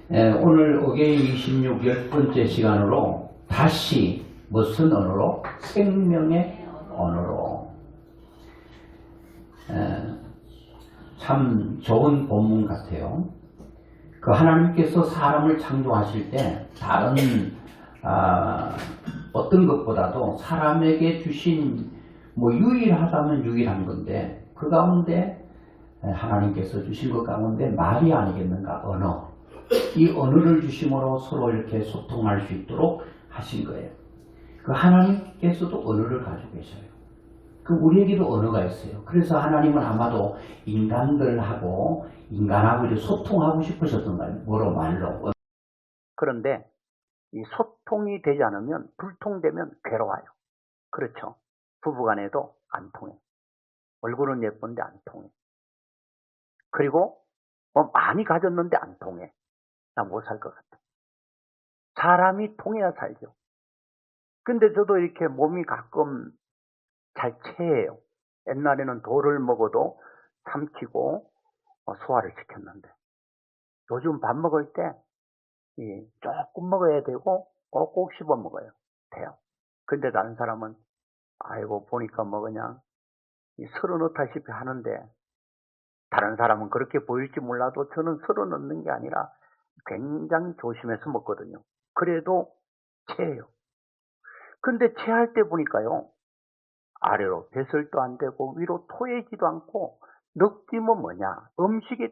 오늘 어게인 26 10번째 시간으로 다시 무슨 언어로? 생명의 언어로. 참 좋은 본문 같아요. 그 하나님께서 사람을 창조하실 때 다른 어떤 것보다도 사람에게 주신 유일하다면 유일한 건데 그 가운데 하나님께서 주신 것 가운데 말이 아니겠는가? 언어. 이 언어를 주심으로 서로 이렇게 소통할 수 있도록 하신 거예요. 그 하나님께서도 언어를 가지고 계셔요. 그 우리에게도 언어가 있어요. 그래서 하나님은 아마도 인간하고 이제 소통하고 싶으셨던가요? 뭐로? 말로. 그런데 이 소통이 되지 않으면, 불통되면 괴로워요. 그렇죠. 부부간에도 안 통해. 얼굴은 예쁜데 안 통해. 그리고 많이 가졌는데 안 통해. 나 못 살 것 같아. 사람이 통해야 살죠. 근데 저도 이렇게 몸이 가끔 잘 체해요. 옛날에는 돌을 먹어도 삼키고 소화를 시켰는데 요즘 밥 먹을 때 조금 먹어야 되고 꼭 씹어 먹어야 돼요. 근데 다른 사람은 아이고 보니까 그냥 서로 넣다시피 하는데, 다른 사람은 그렇게 보일지 몰라도 저는 서로 넣는 게 아니라 굉장히 조심해서 먹거든요. 그래도 체해요. 근데 체할 때 보니까요, 아래로 배설도 안 되고 위로 토해지도 않고, 느낌은 뭐냐? 음식이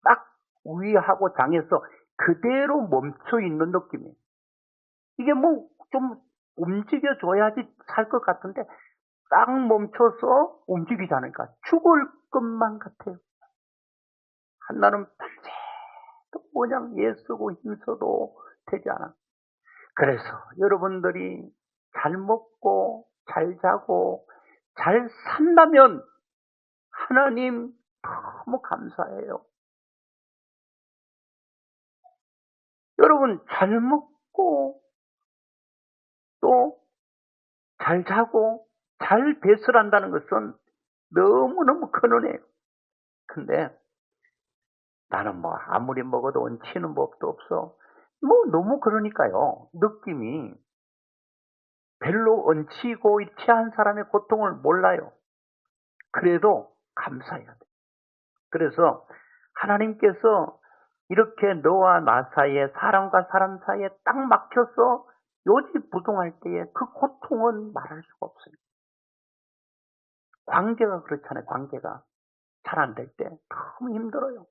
딱 위하고 장에서 그대로 멈춰 있는 느낌이에요. 이게 좀 움직여줘야지 살 것 같은데 딱 멈춰서 움직이지 않으니까 죽을 것만 같아요. 한나는 밤새도 그냥 애쓰고 힘써도 되지 않아. 그래서 여러분들이 잘 먹고 잘 자고 잘 산다면 하나님 너무 감사해요. 여러분 잘 먹고 또 잘 자고 잘 배설한다는 것은 너무너무 큰 은혜예요. 근데 나는 아무리 먹어도 얹히는 법도 없어. 너무 그러니까요. 느낌이 별로 얹히고 취한 사람의 고통을 몰라요. 그래도 감사해야 돼. 그래서 하나님께서 이렇게 너와 나 사이에, 사람과 사람 사이에 딱 막혀서 요지부동할 때에 그 고통은 말할 수가 없어요. 관계가 그렇잖아요. 관계가 잘 안 될 때 너무 힘들어요.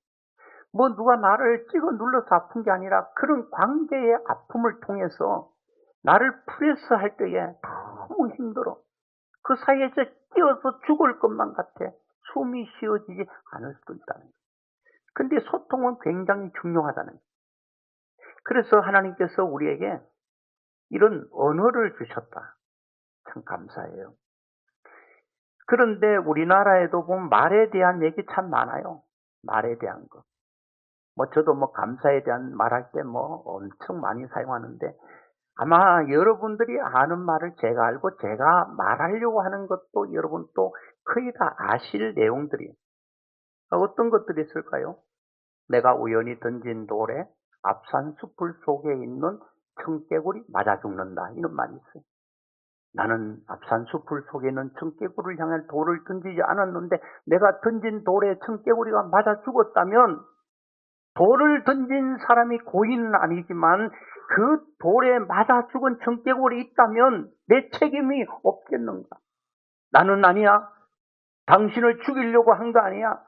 누가 나를 찍어 눌러서 아픈 게 아니라 그런 관계의 아픔을 통해서 나를 프레스 할 때에 너무 힘들어. 그 사이에서 끼어서 죽을 것만 같아. 숨이 쉬어지지 않을 수도 있다는 거예요. 근데 소통은 굉장히 중요하다는 거예요. 그래서 하나님께서 우리에게 이런 언어를 주셨다. 참 감사해요. 그런데 우리나라에도 보면 말에 대한 얘기 참 많아요. 말에 대한 거. 저도 감사에 대한 말할 때 엄청 많이 사용하는데, 아마 여러분들이 아는 말을 제가 알고 제가 말하려고 하는 것도 여러분 또 거의 다 아실 내용들이에요. 어떤 것들이 있을까요? 내가 우연히 던진 돌에 앞산 숲을 속에 있는 청개구리 맞아 죽는다. 이런 말이 있어요. 나는 앞산 숲을 속에 있는 청개구리를 향해 돌을 던지지 않았는데 내가 던진 돌에 청개구리가 맞아 죽었다면, 돌을 던진 사람이 고인은 아니지만 그 돌에 맞아 죽은 청개구리 있다면 내 책임이 없겠는가? 나는 아니야. 당신을 죽이려고 한 거 아니야.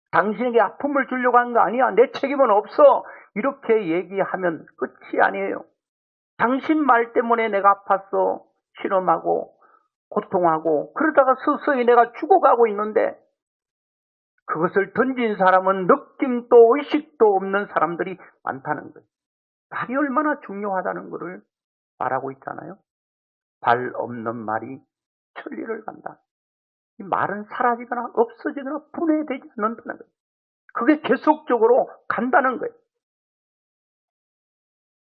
당신에게 아픔을 주려고 한 거 아니야. 내 책임은 없어. 이렇게 얘기하면 끝이 아니에요. 당신 말 때문에 내가 아팠어. 실험하고 고통하고 그러다가 서서히 내가 죽어가고 있는데, 그것을 던진 사람은 느낌도 의식도 없는 사람들이 많다는 거예요. 말이 얼마나 중요하다는 것을 말하고 있잖아요. 발 없는 말이 천리를 간다. 이 말은 사라지거나 없어지거나 분해되지 않는다는 거예요. 그게 계속적으로 간다는 거예요.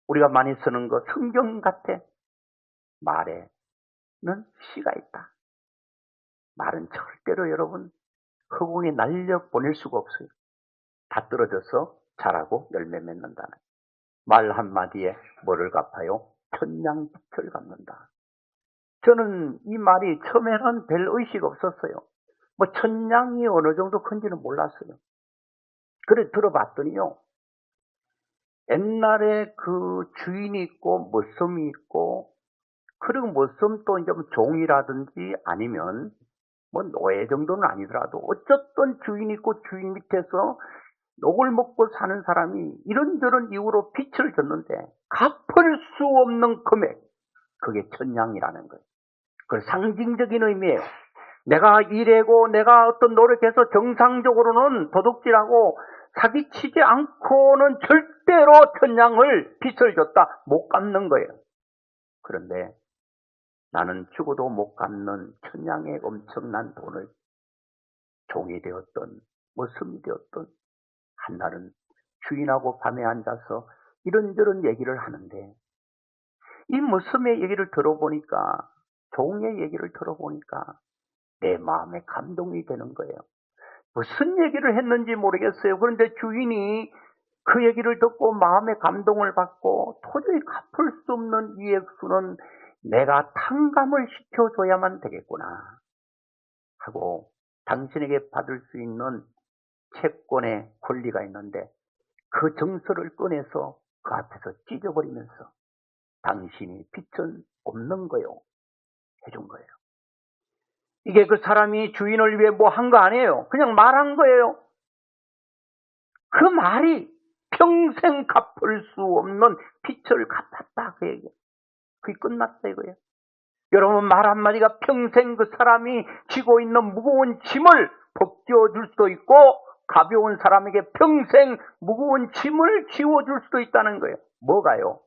우리가 많이 쓰는 거 성경 같아. 말에는 씨가 있다. 말은 절대로 여러분 허공에 날려 보낼 수가 없어요. 다 떨어져서 자라고 열매 맺는다는 거예요. 말 한마디에 뭐를 갚아요? 천냥빚을 갚는다. 저는 이 말이 처음에는 별 의식 없었어요. 뭐 천냥이 어느 정도 큰지는 몰랐어요. 그래 들어봤더니요. 옛날에 그 주인이 있고 머슴이 있고, 그리고 머슴도 이제 뭐 종이라든지 아니면 뭐 노예 정도는 아니더라도 어쨌든 주인이 있고 주인 밑에서 녹을 먹고 사는 사람이 이런저런 이유로 빚을 졌는데 갚을 수 없는 금액, 그게 천냥이라는 거예요. 그 상징적인 의미예요. 내가 일하고 내가 어떤 노력해서 정상적으로는 도둑질하고 사기치지 않고는 절대로 천냥을 빚을 졌다 못 갚는 거예요. 그런데 나는 죽어도 못 갚는 천냥의 엄청난 돈을 종이 되었던 머슴이 되었던 한날은 주인하고 밤에 앉아서 이런저런 얘기를 하는데, 이 머슴의 얘기를 들어보니까, 종의 얘기를 들어보니까 내 마음에 감동이 되는 거예요. 무슨 얘기를 했는지 모르겠어요. 그런데 주인이 그 얘기를 듣고 마음에 감동을 받고 도저히 갚을 수 없는 이 액수는 내가 탕감을 시켜줘야만 되겠구나 하고, 당신에게 받을 수 있는 채권의 권리가 있는데 그 정서를 꺼내서 그 앞에서 찢어버리면서 당신이 빚은 없는 거요 해준 거예요. 이게 그 사람이 주인을 위해 뭐 한 거 아니에요. 그냥 말한 거예요. 그 말이 평생 갚을 수 없는 빚을 갚았다 그 얘기예요. 그게 끝났다 이거예요. 여러분, 말 한마디가 평생 그 사람이 지고 있는 무거운 짐을 벗겨줄 수도 있고, 가벼운 사람에게 평생 무거운 짐을 지워줄 수도 있다는 거예요. 뭐가요?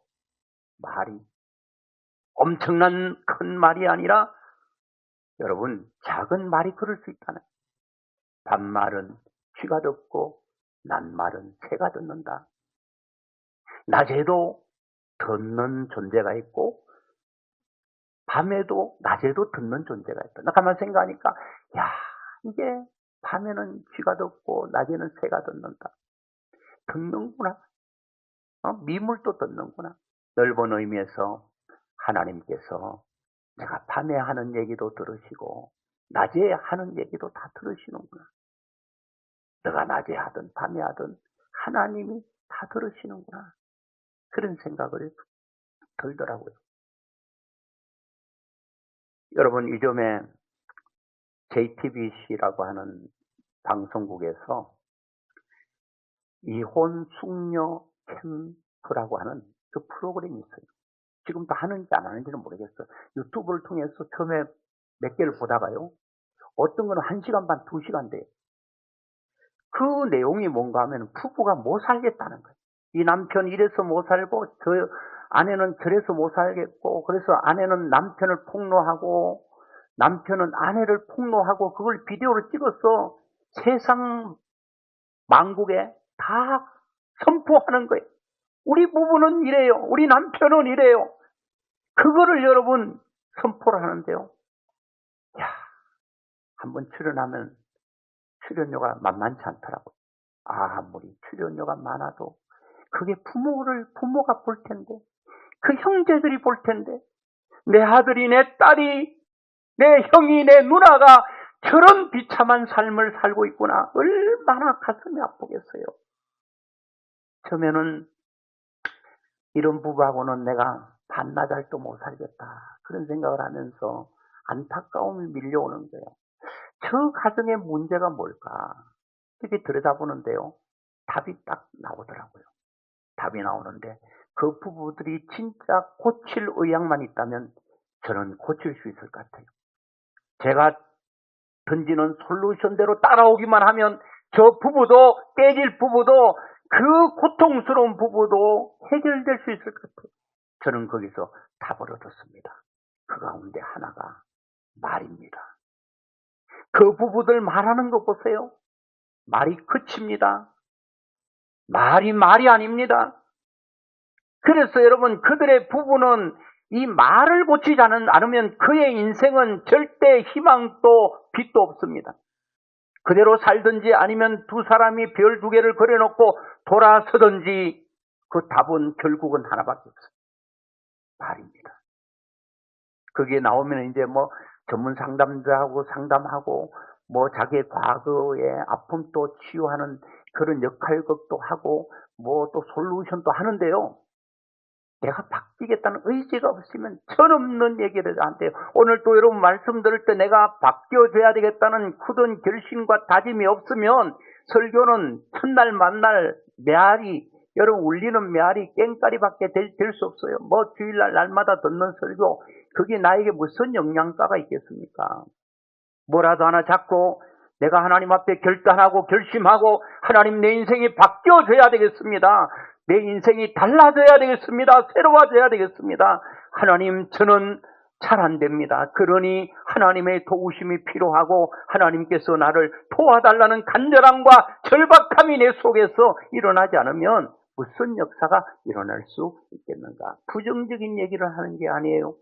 말이. 엄청난 큰 말이 아니라 여러분, 작은 말이 그럴 수 있다는 거예요. 반말은 쥐가 듣고 낱말은 새가 듣는다. 낮에도 듣는 존재가 있고 밤에도 낮에도 듣는 존재가 있다. 나 가만 생각하니까 야, 이게 밤에는 쥐가 듣고 낮에는 새가 듣는다. 듣는구나. 미물도 듣는구나. 넓은 의미에서 하나님께서 내가 밤에 하는 얘기도 들으시고 낮에 하는 얘기도 다 들으시는구나. 내가 낮에 하든 밤에 하든 하나님이 다 들으시는구나. 그런 생각을 들더라고요. 여러분, 요즘에 JTBC라고 하는 방송국에서 이혼 숙녀 캠프라고 하는 그 프로그램이 있어요. 지금도 하는지 안 하는지는 모르겠어요. 유튜브를 통해서 처음에 몇 개를 보다가요, 어떤 거는 1시간 반, 2시간 돼요. 그 내용이 뭔가 하면 부부가 못 살겠다는 거예요. 이 남편이 이래서 못 살고 저 아내는 저래서 못 살겠고, 그래서 아내는 남편을 폭로하고 남편은 아내를 폭로하고 그걸 비디오로 찍어서 세상 만국에 다 선포하는 거예요. 우리 부부는 이래요. 우리 남편은 이래요. 그거를 여러분 선포를 하는데요. 야, 한번 출연하면 출연료가 만만치 않더라고요. 아무리 출연료가 많아도 그게 부모가 볼 텐데, 그 형제들이 볼 텐데, 내 아들이, 내 딸이, 내 형이, 내 누나가 저런 비참한 삶을 살고 있구나. 얼마나 가슴이 아프겠어요. 처음에는 이런 부부하고는 내가 반나절도 못 살겠다, 그런 생각을 하면서 안타까움이 밀려오는 거예요. 저 가정의 문제가 뭘까? 이렇게 들여다보는데요, 답이 딱 나오더라고요. 답이 나오는데, 그 부부들이 진짜 고칠 의향만 있다면 저는 고칠 수 있을 것 같아요. 제가 던지는 솔루션대로 따라오기만 하면 저 부부도, 깨질 부부도, 그 고통스러운 부부도 해결될 수 있을 것 같아요. 저는 거기서 답을 얻었습니다. 그 가운데 하나가 말입니다. 그 부부들 말하는 거 보세요. 말이 그칩니다. 말이 아닙니다. 그래서 여러분, 그들의 부부는 이 말을 고치지 않으면 그의 인생은 절대 희망도 빛도 없습니다. 그대로 살든지 아니면 두 사람이 별 2개를 그려놓고 돌아서든지 그 답은 결국은 하나밖에 없어요. 말입니다. 거기에 나오면 이제 뭐 전문 상담자하고 상담하고 뭐 자기의 과거의 아픔도 치유하는 그런 역할극도 하고 뭐 또 솔루션도 하는데요. 내가 바뀌겠다는 의지가 없으면 철없는 얘기를 한대요. 오늘 또 여러분 말씀 들을 때 내가 바뀌어줘야 되겠다는 굳은 결심과 다짐이 없으면 설교는 첫날 만날 메아리, 여러분 울리는 메아리 깽까리밖에 될 수 없어요. 뭐 주일날 날마다 듣는 설교, 그게 나에게 무슨 영양가가 있겠습니까? 뭐라도 하나 잡고 내가 하나님 앞에 결단하고 결심하고 하나님 내 인생이 바뀌어져야 되겠습니다. 내 인생이 달라져야 되겠습니다. 새로워져야 되겠습니다. 하나님 저는 잘 안 됩니다. 그러니 하나님의 도우심이 필요하고 하나님께서 나를 도와달라는 간절함과 절박함이 내 속에서 일어나지 않으면 무슨 역사가 일어날 수 있겠는가? 부정적인 얘기를 하는 게 아니에요.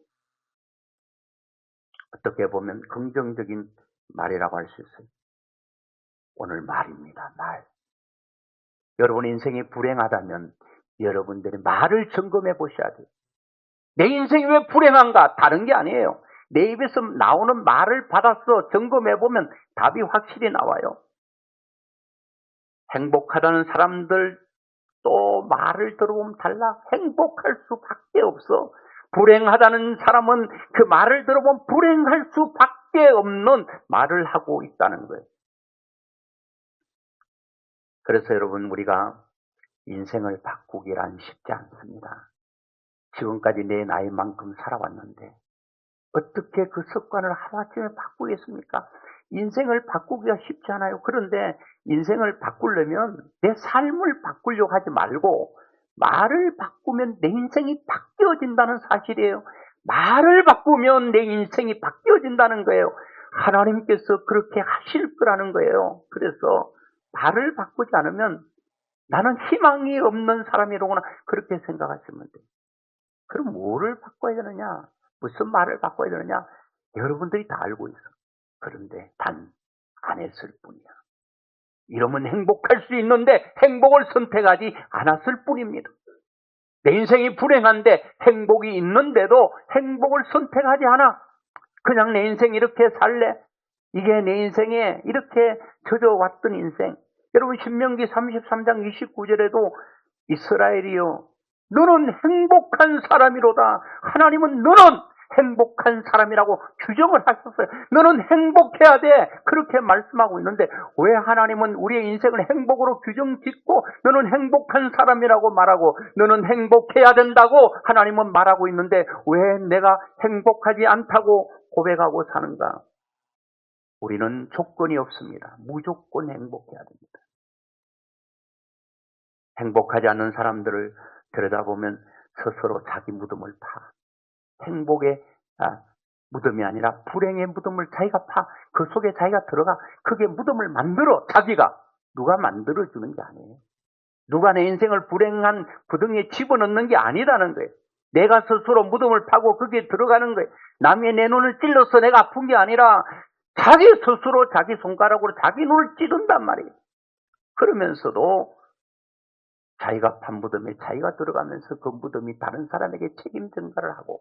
어떻게 보면 긍정적인 말이라고 할 수 있어요. 오늘 말입니다. 말. 여러분 인생이 불행하다면 여러분들이 말을 점검해 보셔야 돼요. 내 인생이 왜 불행한가? 다른 게 아니에요. 내 입에서 나오는 말을 받아서 점검해 보면 답이 확실히 나와요. 행복하다는 사람들 또 말을 들어보면 달라. 행복할 수밖에 없어. 불행하다는 사람은 그 말을 들어보면 불행할 수밖에 없는 말을 하고 있다는 거예요. 그래서 여러분 우리가 인생을 바꾸기란 쉽지 않습니다. 지금까지 내 나이만큼 살아왔는데 어떻게 그 습관을 하루아침에 바꾸겠습니까? 인생을 바꾸기가 쉽지 않아요. 그런데 인생을 바꾸려면 내 삶을 바꾸려고 하지 말고 말을 바꾸면 내 인생이 바뀌어진다는 사실이에요. 말을 바꾸면 내 인생이 바뀌어진다는 거예요. 하나님께서 그렇게 하실 거라는 거예요. 그래서 말을 바꾸지 않으면 나는 희망이 없는 사람이로구나 그렇게 생각하시면 돼요. 그럼 뭐를 바꿔야 되느냐? 무슨 말을 바꿔야 되느냐? 여러분들이 다 알고 있어. 그런데 단 안 했을 뿐이야. 이러면 행복할 수 있는데 행복을 선택하지 않았을 뿐입니다. 내 인생이 불행한데 행복이 있는데도 행복을 선택하지 않아. 그냥 내 인생 이렇게 살래. 이게 내 인생에 이렇게 젖어왔던 인생. 여러분 신명기 33장 29절에도 이스라엘이여 너는 행복한 사람이로다. 하나님은 너는 행복한 사람이라고 규정을 하셨어요. 너는 행복해야 돼. 그렇게 말씀하고 있는데 왜 하나님은 우리의 인생을 행복으로 규정짓고 너는 행복한 사람이라고 말하고 너는 행복해야 된다고 하나님은 말하고 있는데 왜 내가 행복하지 않다고 고백하고 사는가? 우리는 조건이 없습니다. 무조건 행복해야 됩니다. 행복하지 않는 사람들을 들여다보면 스스로 자기 무덤을 파. 행복의 무덤이 아니라 불행의 무덤을 자기가 파. 그 속에 자기가 들어가 그게 무덤을 만들어. 자기가. 누가 만들어주는 게 아니에요. 누가 내 인생을 불행한 구덩이에 집어넣는 게 아니라는 거예요. 내가 스스로 무덤을 파고 거기에 들어가는 거예요. 남의 내 눈을 찔러서 내가 아픈 게 아니라 자기 스스로 자기 손가락으로 자기 눈을 찌른단 말이에요. 그러면서도 자기가 판 무덤에 자기가 들어가면서 그 무덤이 다른 사람에게 책임 전가를 하고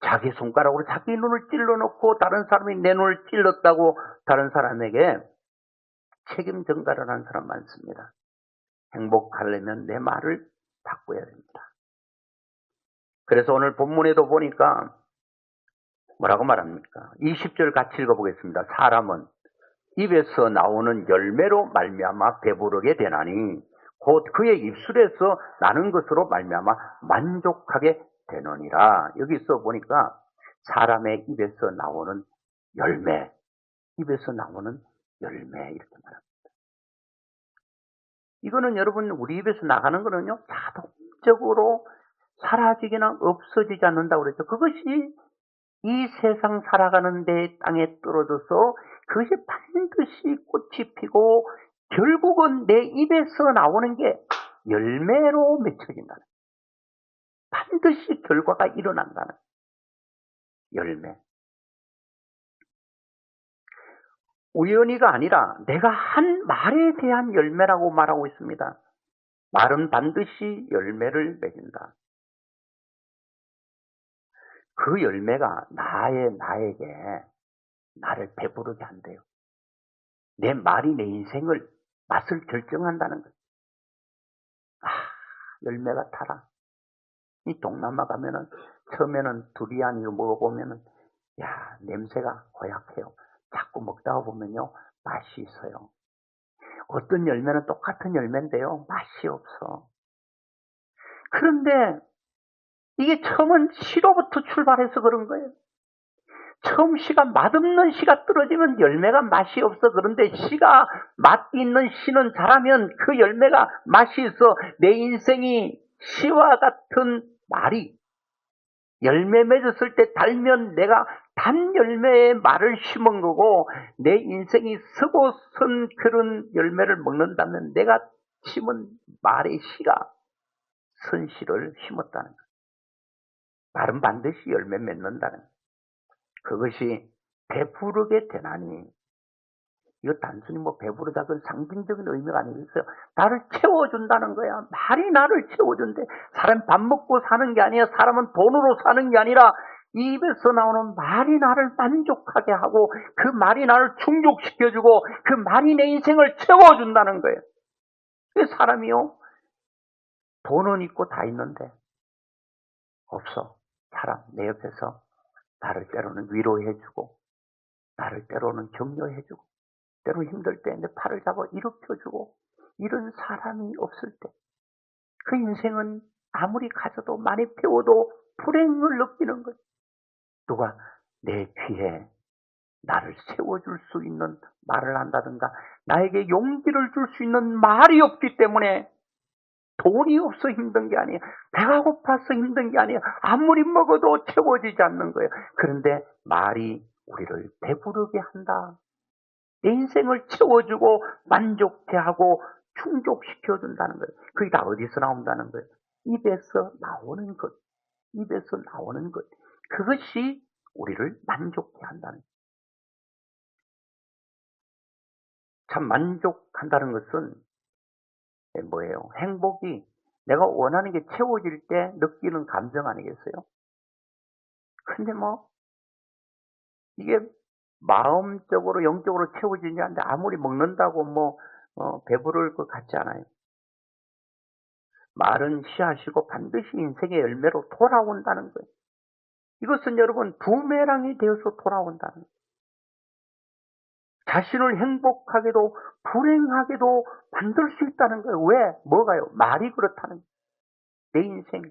자기 손가락으로 자기 눈을 찔러놓고 다른 사람이 내 눈을 찔렀다고 다른 사람에게 책임 전가를 하는 사람 많습니다. 행복하려면 내 말을 바꿔야 됩니다. 그래서 오늘 본문에도 보니까 뭐라고 말합니까? 20절 같이 읽어보겠습니다. 사람은 입에서 나오는 열매로 말미암아 배부르게 되나니 곧 그의 입술에서 나는 것으로 말미암아 만족하게 되느니라. 여기서 보니까 사람의 입에서 나오는 열매, 입에서 나오는 열매 이렇게 말합니다. 이거는 여러분 우리 입에서 나가는 거는요 자동적으로 사라지거나 없어지지 않는다고 그랬죠. 그것이 이 세상 살아가는 데 땅에 떨어져서 그것이 반드시 꽃이 피고 결국은 내 입에서 나오는 게 열매로 맺혀진다는, 반드시 결과가 일어난다는 열매. 우연히가 아니라 내가 한 말에 대한 열매라고 말하고 있습니다. 말은 반드시 열매를 맺는다. 그 열매가 나에게 나를 배부르게 한대요. 내 말이 내 인생을 맛을 결정한다는 거예요. 열매가 타라. 이 동남아 가면은 처음에는 두리안 이거 먹어보면은 냄새가 고약해요. 자꾸 먹다가 보면요 맛이 있어요. 어떤 열매는 똑같은 열매인데요 맛이 없어. 그런데 이게 처음은 시로부터 출발해서 그런 거예요. 처음 씨가 맛없는 씨가 떨어지면 열매가 맛이 없어. 그런데 씨가 맛 있는 씨는 자라면 그 열매가 맛이 있어. 내 인생이 씨와 같은 말이 열매 맺었을 때 달면 내가 단 열매의 말을 심은 거고, 내 인생이 쓰고 선 그런 열매를 먹는다면 내가 심은 말의 씨가 선 씨를 심었다는 거예요. 말은 반드시 열매 맺는다는 거예요. 그것이 배부르게 되나니, 이거 단순히 배부르다 그건 상징적인 의미가 아니겠어요. 나를 채워준다는 거야. 말이 나를 채워준대. 사람 밥 먹고 사는 게 아니야. 사람은 돈으로 사는 게 아니라 입에서 나오는 말이 나를 만족하게 하고, 그 말이 나를 충족시켜주고, 그 말이 내 인생을 채워준다는 거예요. 그 사람이요, 돈은 있고 다 있는데 없어. 사람 내 옆에서 나를 때로는 위로해주고, 나를 때로는 격려해주고, 때로 힘들 때 내 팔을 잡아 일으켜주고, 이런 사람이 없을 때 그 인생은 아무리 가져도 많이 배워도 불행을 느끼는 거예요. 누가 내 귀에 나를 세워줄 수 있는 말을 한다든가 나에게 용기를 줄 수 있는 말이 없기 때문에, 돈이 없어 힘든 게 아니에요. 배가 고파서 힘든 게 아니에요. 아무리 먹어도 채워지지 않는 거예요. 그런데 말이 우리를 배부르게 한다. 내 인생을 채워주고 만족해 하고 충족시켜준다는 거예요. 그게 다 어디서 나온다는 거예요? 입에서 나오는 것. 입에서 나오는 것. 그것이 우리를 만족해 한다는 거예요. 참 만족한다는 것은 뭐예요? 행복이 내가 원하는 게 채워질 때 느끼는 감정 아니겠어요? 근데 이게 마음적으로 영적으로 채워지지 않는데 아무리 먹는다고 배부를 것 같지 않아요. 말은 씨앗이고 반드시 인생의 열매로 돌아온다는 거예요. 이것은 여러분 부메랑이 되어서 돌아온다는 거예요. 자신을 행복하게도 불행하게도 만들 수 있다는 거예요. 왜? 뭐가요? 말이 그렇다는 거예요. 내 인생.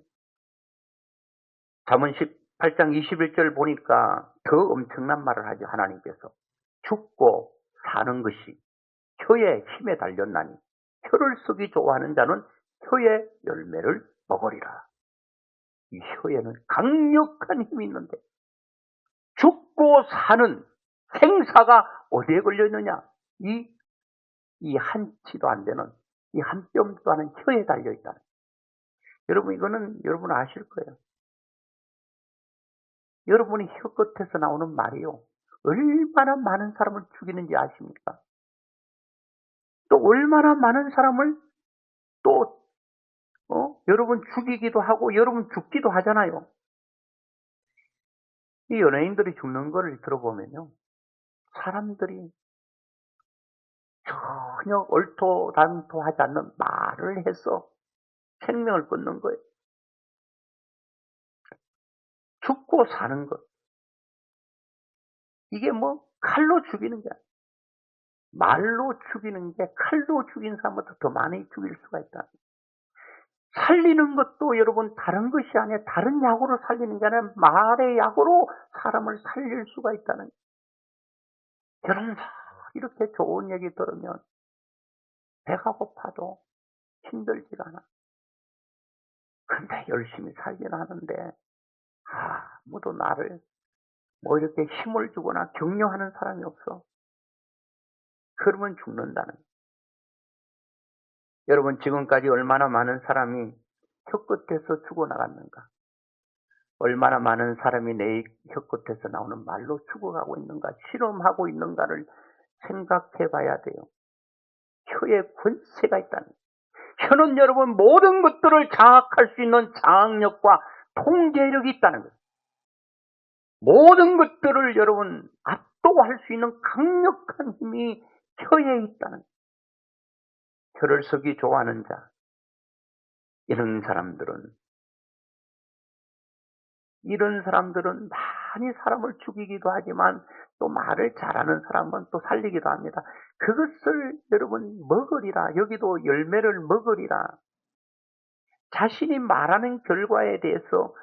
잠언 18장 21절 보니까 더 엄청난 말을 하죠. 하나님께서. 죽고 사는 것이 혀의 힘에 달렸나니 혀를 쓰기 좋아하는 자는 혀의 열매를 먹으리라. 이 혀에는 강력한 힘이 있는데 죽고 사는 생사가 어디에 걸려있느냐? 이 한치도 안 되는, 이 한 뼘도 안 되는 혀에 달려있다. 여러분, 이거는 여러분 아실 거예요. 여러분이 혀 끝에서 나오는 말이요, 얼마나 많은 사람을 죽이는지 아십니까? 또 얼마나 많은 사람을 또 여러분 죽이기도 하고 여러분 죽기도 하잖아요. 이 연예인들이 죽는 거를 들어보면요, 사람들이 전혀 얼토당토하지 않는 말을 해서 생명을 끊는 거예요. 죽고 사는 것. 이게 칼로 죽이는 게 아니에요. 말로 죽이는 게 칼로 죽인 사람보다 더 많이 죽일 수가 있다. 살리는 것도 여러분 다른 것이 아니라 다른 약으로 살리는 게 아니라 말의 약으로 사람을 살릴 수가 있다는 거예요. 여러분, 이렇게 좋은 얘기 들으면 배가 고파도 힘들지가 않아. 근데 열심히 살긴 하는데 아무도 나를 이렇게 힘을 주거나 격려하는 사람이 없어. 그러면 죽는다는 거예요. 여러분, 지금까지 얼마나 많은 사람이 혀끝에서 죽어나갔는가? 얼마나 많은 사람이 내 혀끝에서 나오는 말로 죽어가고 있는가? 실험하고 있는가를 생각해 봐야 돼요. 혀에 권세가 있다는 거예요. 혀는 여러분 모든 것들을 장악할 수 있는 장악력과 통제력이 있다는 거예요. 모든 것들을 여러분 압도할 수 있는 강력한 힘이 혀에 있다는 거예요. 혀를 쓰기 좋아하는 자, 이런 사람들은 많이 사람을 죽이기도 하지만 또 말을 잘하는 사람은 또 살리기도 합니다. 그것을 여러분 먹으리라. 여기도 열매를 먹으리라. 자신이 말하는 결과에 대해서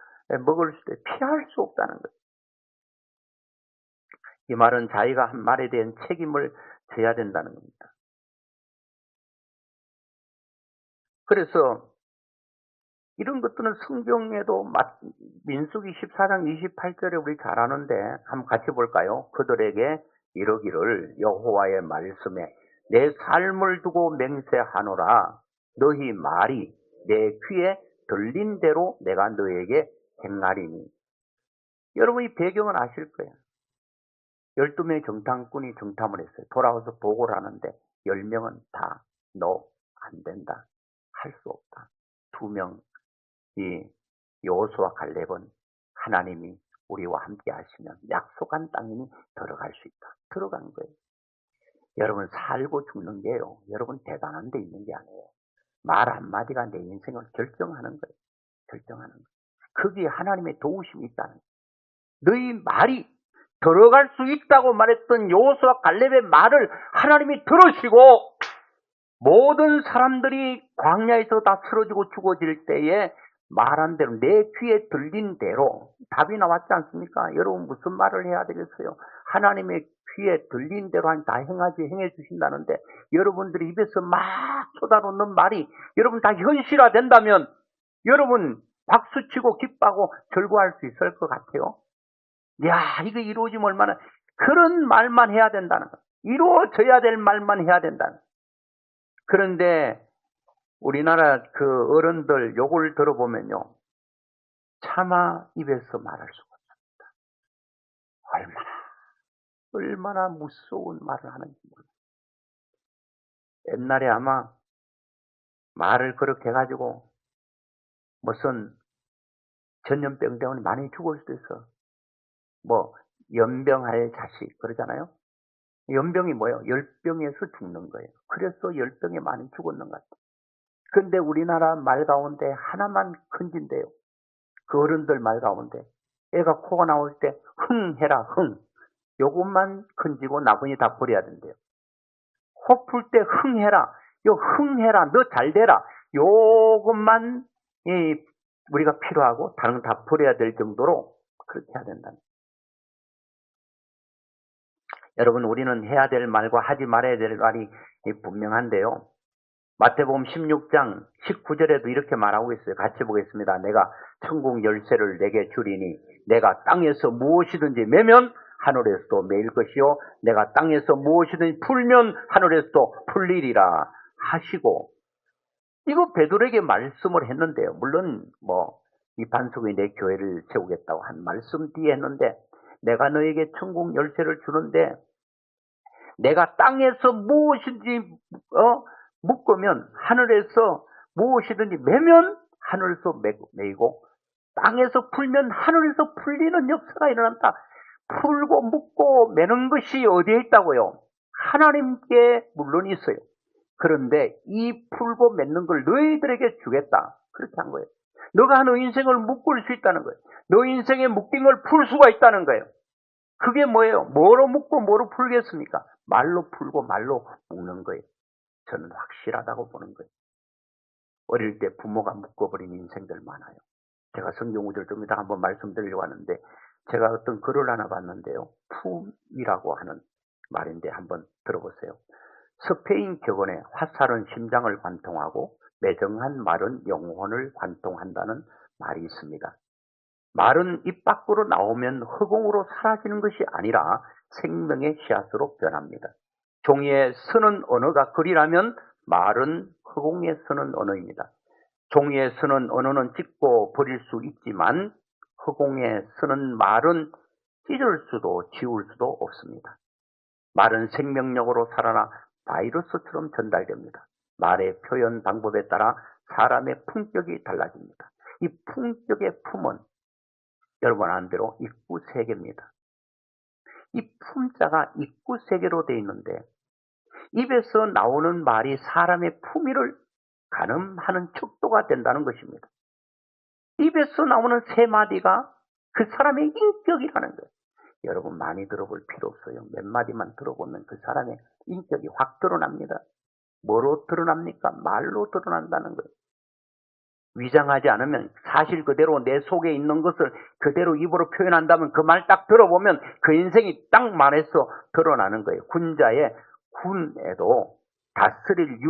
먹을 수 있게 피할 수 없다는 거예요. 이 말은 자기가 한 말에 대한 책임을 져야 된다는 겁니다. 그래서 이런 것들은 성경에도 민수기 14장 28절에 우리 잘 아는데 한번 같이 볼까요? 그들에게 이르기를 여호와의 말씀에 내 삶을 두고 맹세하노라. 너희 말이 내 귀에 들린 대로 내가 너에게 행하리니. 여러분 이 배경은 아실 거예요. 12명의 정탐꾼이 정탐을 했어요. 돌아와서 보고를 하는데 10명은 다 너 안 된다. 할 수 없다. 2명 이 여호수아 갈렙은 하나님이 우리와 함께 하시면 약속한 땅이니 들어갈 수 있다. 들어간 거예요. 여러분 살고 죽는 게요. 여러분 대단한 데 있는 게 아니에요. 말 한마디가 내 인생을 결정하는 거예요. 결정하는 거예요. 거기에 하나님의 도우심이 있다는 거예요. 너희 말이 들어갈 수 있다고 말했던 여호수아 갈렙의 말을 하나님이 들으시고 모든 사람들이 광야에서 다 쓰러지고 죽어질 때에 말한 대로 내 귀에 들린 대로 답이 나왔지 않습니까? 여러분 무슨 말을 해야 되겠어요? 하나님의 귀에 들린 대로 다 행해 주신다는데 여러분들이 입에서 막 쏟아놓는 말이 여러분 다 현실화 된다면 여러분 박수치고 기뻐하고 절구할 수 있을 것 같아요. 야, 이거 이루어지면 얼마나 그런 말만 해야 된다는 거예요. 이루어져야 될 말만 해야 된다는 거예요. 그런데 우리나라 그 어른들 욕을 들어보면요. 차마 입에서 말할 수가 없습니다. 얼마나 무서운 말을 하는지 몰라요. 옛날에 아마 말을 그렇게 해가지고 무슨 전염병 때문에 많이 죽을 수도 있어. 뭐 연병할 자식 그러잖아요. 연병이 뭐예요? 열병에서 죽는 거예요. 그래서 열병에 많이 죽었는 것 같아요. 근데 우리나라 말 가운데 하나만 큰진데요. 그 어른들 말 가운데 애가 코가 나올 때 흥해라 흥. 요것만 큰지고 나머지 다 버려야 된대요. 코 풀 때 흥해라. 요 흥해라. 너 잘되라. 요것만 우리가 필요하고 다른 건 다 버려야 될 정도로 그렇게 해야 된다. 여러분 우리는 해야 될 말과 하지 말아야 될 말이 분명한데요. 마태복음 16장 19절에도 이렇게 말하고 있어요. 같이 보겠습니다. 내가 천국 열쇠를 내게 주리니 내가 땅에서 무엇이든지 매면 하늘에서도 매일 것이요 내가 땅에서 무엇이든지 풀면 하늘에서도 풀리리라 하시고 이거 베드로에게 말씀을 했는데요. 물론 이 반석이 내 교회를 세우겠다고 한 말씀 뒤에 했는데 내가 너에게 천국 열쇠를 주는데 내가 땅에서 무엇인지 묶으면 하늘에서 무엇이든지 매면 하늘에서 매이고 땅에서 풀면 하늘에서 풀리는 역사가 일어난다. 풀고 묶고 매는 것이 어디에 있다고요? 하나님께 물론 있어요. 그런데 이 풀고 맺는 걸 너희들에게 주겠다. 그렇게 한 거예요. 너가 너 인생을 묶을 수 있다는 거예요. 너 인생에 묶인 걸 풀 수가 있다는 거예요. 그게 뭐예요? 뭐로 묶고 뭐로 풀겠습니까? 말로 풀고 말로 묶는 거예요. 저는 확실하다고 보는 거예요. 어릴 때 부모가 묶어버린 인생들 많아요. 제가 성경 구절 좀 이따 한번 말씀드리려고 하는데 제가 어떤 글을 하나 봤는데요. 품이라고 하는 말인데 한번 들어보세요. 스페인 격언에 화살은 심장을 관통하고 매정한 말은 영혼을 관통한다는 말이 있습니다. 말은 입 밖으로 나오면 허공으로 사라지는 것이 아니라 생명의 씨앗으로 변합니다. 종이에 쓰는 언어가 글이라면 말은 허공에 쓰는 언어입니다. 종이에 쓰는 언어는 찍고 버릴 수 있지만 허공에 쓰는 말은 찢을 수도 지울 수도 없습니다. 말은 생명력으로 살아나 바이러스처럼 전달됩니다. 말의 표현 방법에 따라 사람의 품격이 달라집니다. 이 품격의 품은 여러분 아는 대로 입구세계입니다. 이 품자가 입구세계로 되어 있는데 입에서 나오는 말이 사람의 품위를 가늠하는 척도가 된다는 것입니다. 입에서 나오는 세 마디가 그 사람의 인격이라는 거예요. 여러분 많이 들어볼 필요 없어요. 몇 마디만 들어보면 그 사람의 인격이 확 드러납니다. 뭐로 드러납니까? 말로 드러난다는 거예요. 위장하지 않으면 사실 그대로 내 속에 있는 것을 그대로 입으로 표현한다면 그 말 딱 들어보면 그 인생이 딱 말해서 드러나는 거예요. 군자의 군에도 다스릴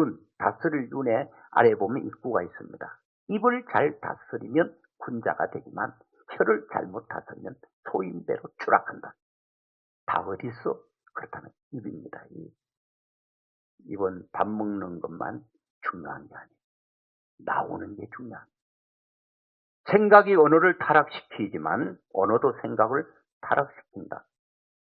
윤에 아래에 보면 입구가 있습니다. 입을 잘 다스리면 군자가 되지만 혀를 잘못 다스리면 소인배로 추락한다. 다 어디서? 그렇다면 입입니다. 입은 밥 먹는 것만 중요한 게 아니에요. 나오는 게 중요합니다. 생각이 언어를 타락시키지만 언어도 생각을 타락시킨다.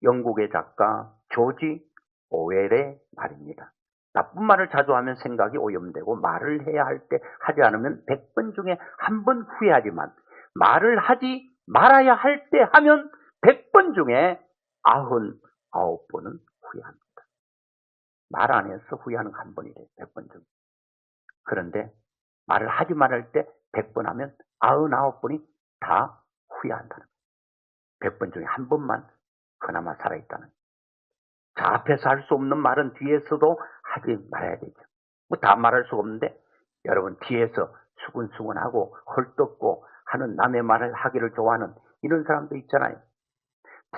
영국의 작가 조지 오웰의 말입니다. 나쁜 말을 자주 하면 생각이 오염되고 말을 해야 할 때 하지 않으면 100번 중에 한 번 후회하지만 말을 하지 말아야 할 때 하면 100번 중에 99번은 후회합니다. 말 안 해서 후회하는 한 번이래요. 100번 중. 그런데 말을 하지 말할 때 100번 하면 99번이 다 후회한다는 거예요. 100번 중에 한 번만 그나마 살아있다는 거예요. 자, 앞에서 할 수 없는 말은 뒤에서도 하지 말아야 되죠. 뭐 다 말할 수 없는데 여러분 뒤에서 수근수근하고 헐떡고 하는 남의 말을 하기를 좋아하는 이런 사람도 있잖아요.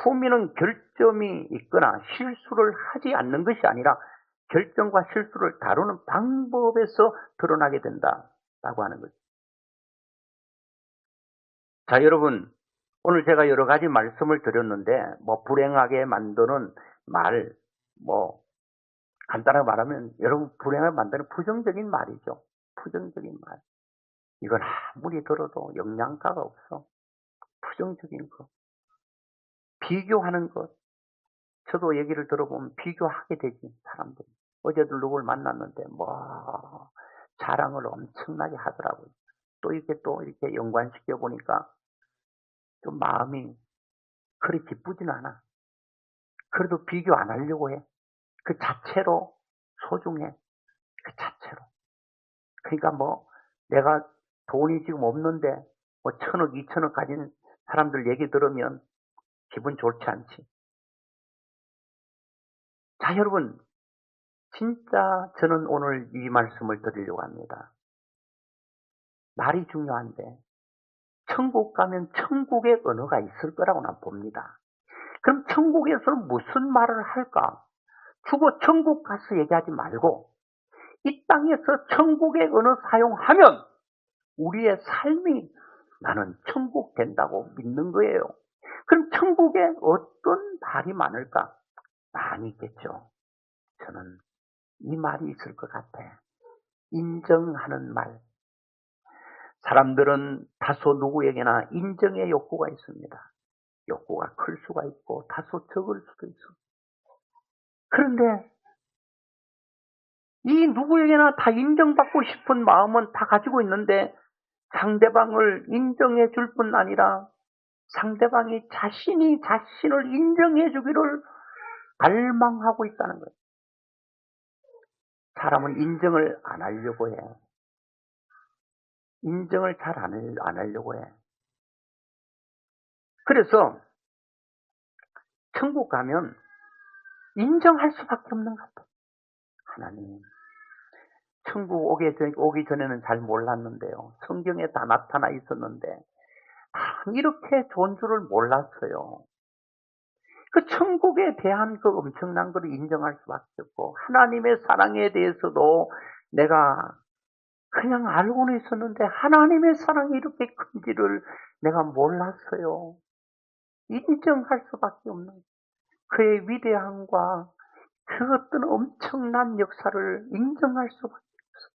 품위는 결점이 있거나 실수를 하지 않는 것이 아니라 결점과 실수를 다루는 방법에서 드러나게 된다라고 하는 거죠. 자, 여러분 오늘 제가 여러 가지 말씀을 드렸는데 불행하게 만드는 말, 간단하게 말하면 여러분 불행하게 만드는 부정적인 말이죠. 부정적인 말. 이건 아무리 들어도 영양가가 없어. 부정적인 것. 비교하는 것. 저도 얘기를 들어보면 비교하게 되지, 사람들이. 어제도 누굴 만났는데, 자랑을 엄청나게 하더라고요. 또 이렇게 연관시켜 보니까 좀 마음이 그리 기쁘진 않아. 그래도 비교 안 하려고 해. 그 자체로 소중해. 그 자체로. 그러니까 내가 돈이 지금 없는데 1,000억, 2,000억 가진 사람들 얘기 들으면 기분 좋지 않지. 자, 여러분 진짜 저는 오늘 이 말씀을 드리려고 합니다. 말이 중요한데 천국 가면 천국의 언어가 있을 거라고 난 봅니다. 그럼 천국에서는 무슨 말을 할까? 죽어 천국 가서 얘기하지 말고 이 땅에서 천국의 언어 사용하면 우리의 삶이 나는 천국 된다고 믿는 거예요. 그럼 천국에 어떤 말이 많을까? 많이 있겠죠. 저는 이 말이 있을 것 같아. 인정하는 말. 사람들은 다소 누구에게나 인정의 욕구가 있습니다. 욕구가 클 수가 있고 다소 적을 수도 있어. 그런데 이 누구에게나 다 인정받고 싶은 마음은 다 가지고 있는데 상대방을 인정해 줄 뿐 아니라 상대방이 자신이 자신을 인정해 주기를 갈망하고 있다는 거예요. 사람은 인정을 안 하려고 해. 인정을 잘 안 하려고 해. 그래서 천국 가면 인정할 수밖에 없는 것 같아요. 하나님. 천국 오기 전에는 잘 몰랐는데요. 성경에 다 나타나 있었는데 이렇게 좋은 줄을 몰랐어요. 그 천국에 대한 그 엄청난 것을 인정할 수밖에 없고 하나님의 사랑에 대해서도 내가 그냥 알고는 있었는데 하나님의 사랑이 이렇게 큰지를 내가 몰랐어요. 인정할 수밖에 없는 그의 위대함과 그 어떤 엄청난 역사를 인정할 수밖에 없어요.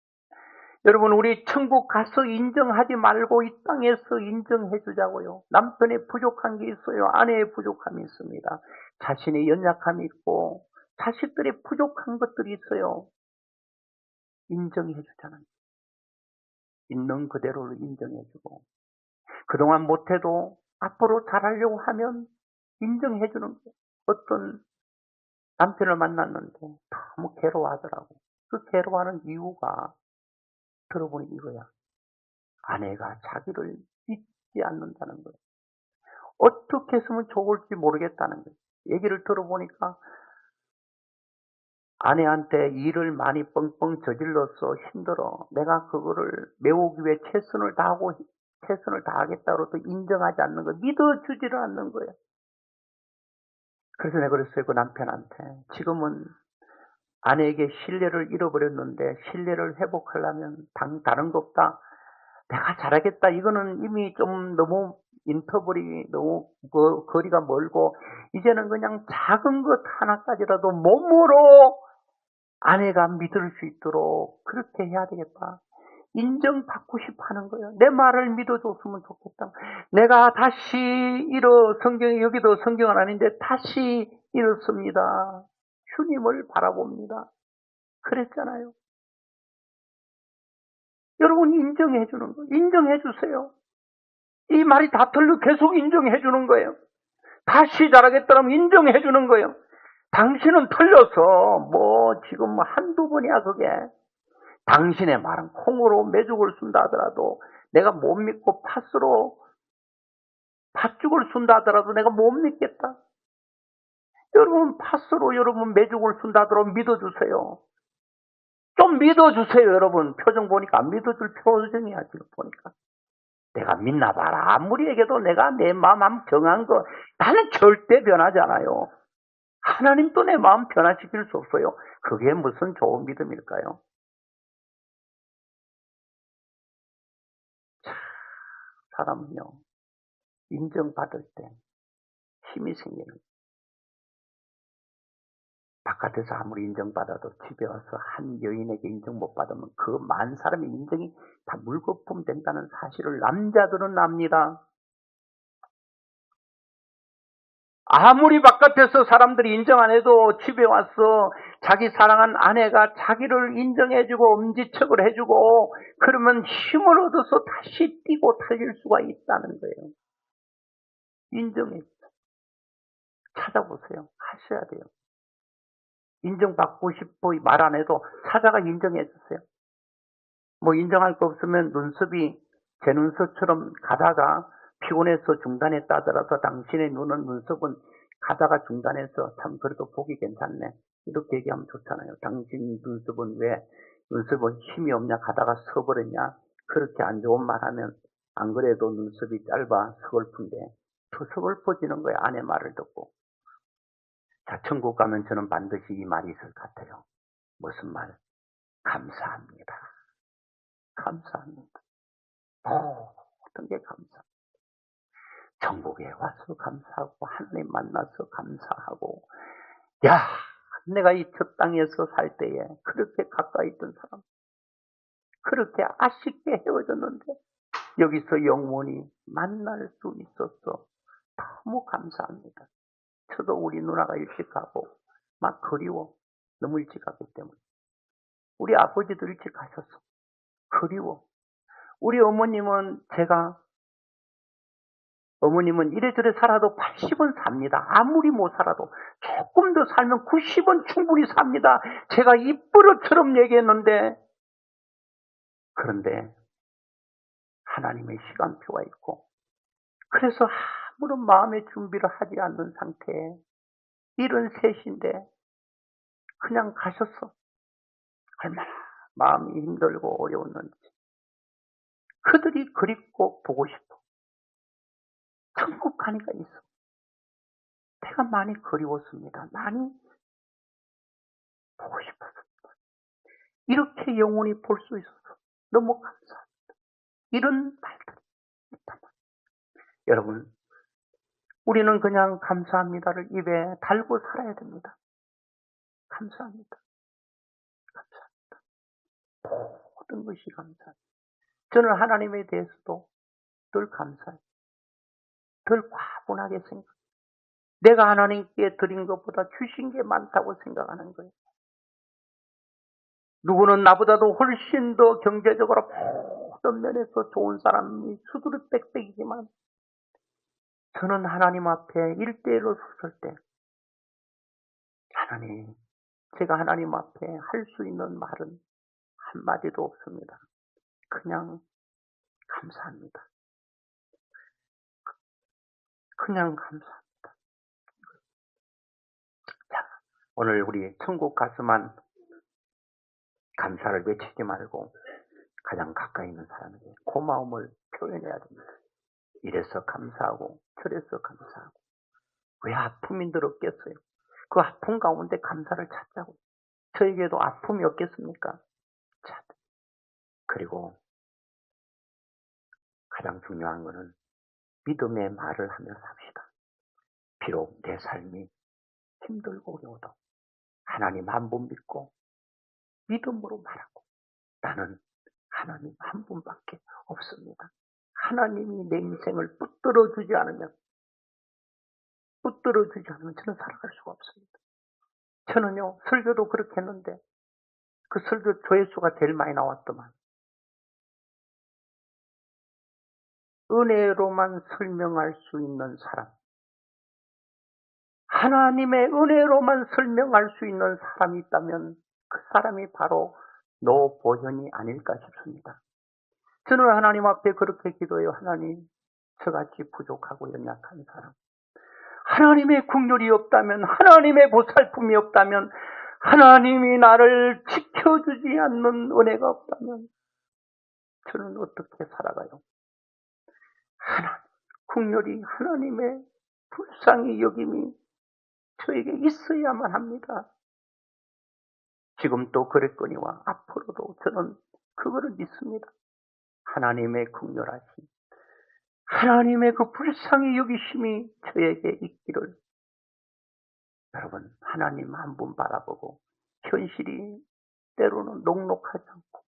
여러분 우리 천국 가서 인정하지 말고 이 땅에서 인정해 주자고요. 남편의 부족한 게 있어요. 아내의 부족함이 있습니다. 자신의 연약함이 있고 자식들의 부족한 것들이 있어요. 인정해 주잖아요. 있는 그대로를 인정해 주고, 그동안 못해도 앞으로 잘하려고 하면 인정해 주는 거예요. 어떤 남편을 만났는데 너무 괴로워하더라고. 그 괴로워하는 이유가 들어보니 이거야. 아내가 자기를 믿지 않는다는 거예요. 어떻게 했으면 좋을지 모르겠다는 거예요. 얘기를 들어보니까 아내한테 일을 많이 뻥뻥 저질러서 힘들어. 내가 그거를 메우기 위해 최선을 다하고 최선을 다하겠다고 또 인정하지 않는 거, 믿어주지를 않는 거예요. 그래서 내가 그랬어요, 그 남편한테. 지금은 아내에게 신뢰를 잃어버렸는데 신뢰를 회복하려면 다른 거 없다. 내가 잘하겠다. 이거는 이미 좀 너무 인터벌이 너무 거리가 멀고 이제는 그냥 작은 것 하나까지라도 몸으로 아내가 믿을 수 있도록 그렇게 해야 되겠다. 인정받고 싶어 하는 거예요. 내 말을 믿어줬으면 좋겠다. 내가 다시 여기도 성경은 아닌데 다시 이렇습니다. 주님을 바라봅니다. 그랬잖아요. 여러분 인정해 주는 거예요. 인정해 주세요. 이 말이 다 틀려 계속 인정해 주는 거예요. 다시 잘하겠다면 인정해 주는 거예요. 당신은 틀려서 지금 한두 번이야 그게. 당신의 말은 콩으로 메죽을 쓴다 하더라도 내가 못 믿고 팥죽을 쓴다 하더라도 내가 못 믿겠다. 여러분 팥으로 여러분 메죽을 쓴다 하더라도 믿어주세요. 좀 믿어주세요. 여러분 표정 보니까 안 믿어줄 표정이야. 지금 보니까 내가 믿나 봐라. 아무리 얘기해도 내가 내 마음 정한 거 나는 절대 변하지 않아요. 하나님도 내 마음 변화시킬 수 없어요. 그게 무슨 좋은 믿음일까요? 사람은요, 인정받을 때 힘이 생기는 거예요. 바깥에서 아무리 인정받아도 집에 와서 한 여인에게 인정 못 받으면 그 많은 사람의 인정이 다 물거품 된다는 사실을 남자들은 압니다. 아무리 바깥에서 사람들이 인정 안 해도 집에 와서 자기 사랑한 아내가 자기를 인정해주고 엄지척을 해주고 그러면 힘을 얻어서 다시 뛰고 달릴 수가 있다는 거예요. 인정해. 찾아보세요. 하셔야 돼요. 인정받고 싶어 말 안 해도 찾아가 인정해 주세요. 인정할 거 없으면 제 눈썹처럼 가다가 피곤해서 중단했다 하더라도 당신의 눈썹은 가다가 중단해서 참 그래도 보기 괜찮네. 이렇게 얘기하면 좋잖아요. 당신 눈썹은 힘이 없냐 가다가 서버렸냐. 그렇게 안 좋은 말 하면 안 그래도 눈썹이 짧아 서글픈데 더 서글퍼지는 거예요. 아내 말을 듣고. 자, 천국 가면 저는 반드시 이 말이 있을 것 같아요. 무슨 말? 감사합니다. 감사합니다. 어떤 게 감사합니다. 천국에 와서 감사하고 하나님 만나서 감사하고 야, 내가 이 저 땅에서 살 때에 그렇게 가까이 있던 사람 그렇게 아쉽게 헤어졌는데 여기서 영원히 만날 수 있어서 너무 감사합니다. 저도 우리 누나가 일찍 가고 막 그리워. 너무 일찍 가기 때문에. 우리 아버지도 일찍 가셨어. 그리워. 우리 어머님은 이래저래 살아도 80은 삽니다. 아무리 못 살아도 조금 더 살면 90은 충분히 삽니다. 제가 입버릇처럼 얘기했는데 그런데 하나님의 시간표가 있고 그래서 아무런 마음의 준비를 하지 않는 상태에 73인데 그냥 가셨어. 얼마나 마음이 힘들고 어려웠는지. 그들이 그립고 보고 싶어. 천국 가니까 있어. 내가 많이 그리웠습니다. 많이 보고 싶었습니다. 이렇게 영원히 볼 수 있어서 너무 감사합니다. 이런 말들이 있단 말이에요. 여러분, 우리는 그냥 감사합니다를 입에 달고 살아야 됩니다. 감사합니다. 감사합니다. 모든 것이 감사합니다. 저는 하나님에 대해서도 늘 감사해요. 늘 과분하게 생각해요. 내가 하나님께 드린 것보다 주신 게 많다고 생각하는 거예요. 누구는 나보다도 훨씬 더 경제적으로 모든 면에서 좋은 사람이 수두룩빽빽이지만 저는 하나님 앞에 1대1로 섰을 때 하나님, 제가 하나님 앞에 할 수 있는 말은 한마디도 없습니다. 그냥 감사합니다. 그냥 감사합니다. 자, 오늘 우리 천국 가서만 감사를 외치지 말고 가장 가까이 있는 사람에게 고마움을 표현해야 됩니다. 이래서 감사하고 저래서 감사하고 왜 아픔이 들었겠어요? 그 아픔 가운데 감사를 찾자고. 저에게도 아픔이 없겠습니까? 자, 그리고 가장 중요한 것은 믿음의 말을 하며 삽시다. 비록 내 삶이 힘들고 어려워도 하나님 한 분 믿고 믿음으로 말하고 나는 하나님 한 분밖에 없습니다. 하나님이 내 인생을 붙들어 주지 않으면 저는 살아갈 수가 없습니다. 저는요 설교도 그렇게 했는데 그 설교 조회수가 제일 많이 나왔더만 은혜로만 설명할 수 있는 사람, 하나님의 은혜로만 설명할 수 있는 사람이 있다면 그 사람이 바로 노보현이 아닐까 싶습니다. 저는 하나님 앞에 그렇게 기도해요. 하나님, 저같이 부족하고 연약한 사람, 하나님의 긍휼이 없다면, 하나님의 보살핌이 없다면, 하나님이 나를 지켜주지 않는 은혜가 없다면 저는 어떻게 살아가요? 하나님, 긍휼이 하나님의 불쌍히 여김이 저에게 있어야만 합니다. 지금 또 그랬거니와 앞으로도 저는 그거를 믿습니다. 하나님의 긍휼하심, 하나님의 그 불쌍히 여기심이 저에게 있기를. 여러분, 하나님 한 분 바라보고 현실이 때로는 녹록하지 않고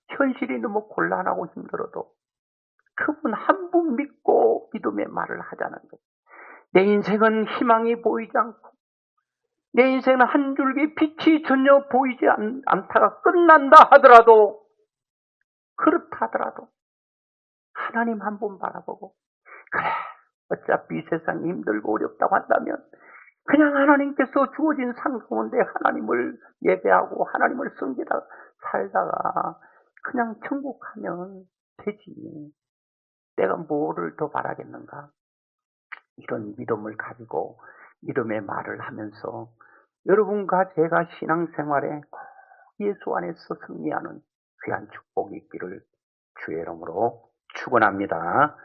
현실이 너무 곤란하고 힘들어도 그분 한 분 믿고 믿음의 말을 하자는 거예요. 내 인생은 희망이 보이지 않고 내 인생은 한 줄기 빛이 전혀 보이지 않다가 끝난다 하더라도, 그렇다 하더라도 하나님 한 분 바라보고, 그래 어차피 이 세상이 힘들고 어렵다고 한다면 그냥 하나님께서 주어진 상 가운데 하나님을 예배하고 하나님을 섬기다 살다가 그냥 천국 가면 되지. 내가 뭐를 더 바라겠는가? 이런 믿음을 가지고 믿음의 말을 하면서 여러분과 제가 신앙생활에 예수 안에서 승리하는 귀한 축복이 있기를 주의 이름으로 축원합니다.